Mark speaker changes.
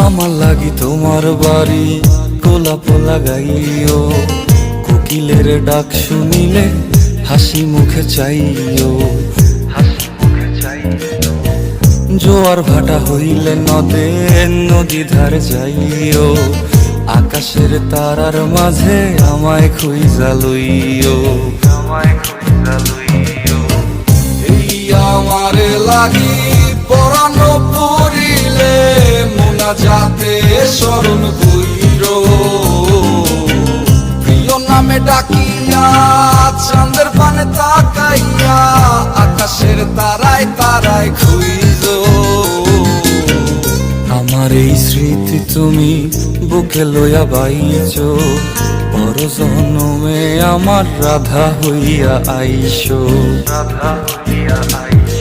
Speaker 1: আমার লাগি তোমার বাড়ি গোলাপ লাগাইও, কোকিলের ডাক শুনিলে হাসি মুখে চাইও, জোয়ার ভাটা হইলে নদে নদী ধারে যাইও, আকাশের তারার মাঝে আমায় খুঁজা লইও, এই আমারে লাগি পরানো পড়িলে মোনাজাতে স্মরণ কইরো, প্রিয় নামে ডাকিয়া চাঁদের পানে তাকাইয়া আকাশের তারায় তারায় খুঁজো। আমার এই স্মৃতি তুমি বুকে লইয়া বাইছো, পর জন্মে আমার রাধা হইয়া আইসো, রাধা হইয়া আইসো।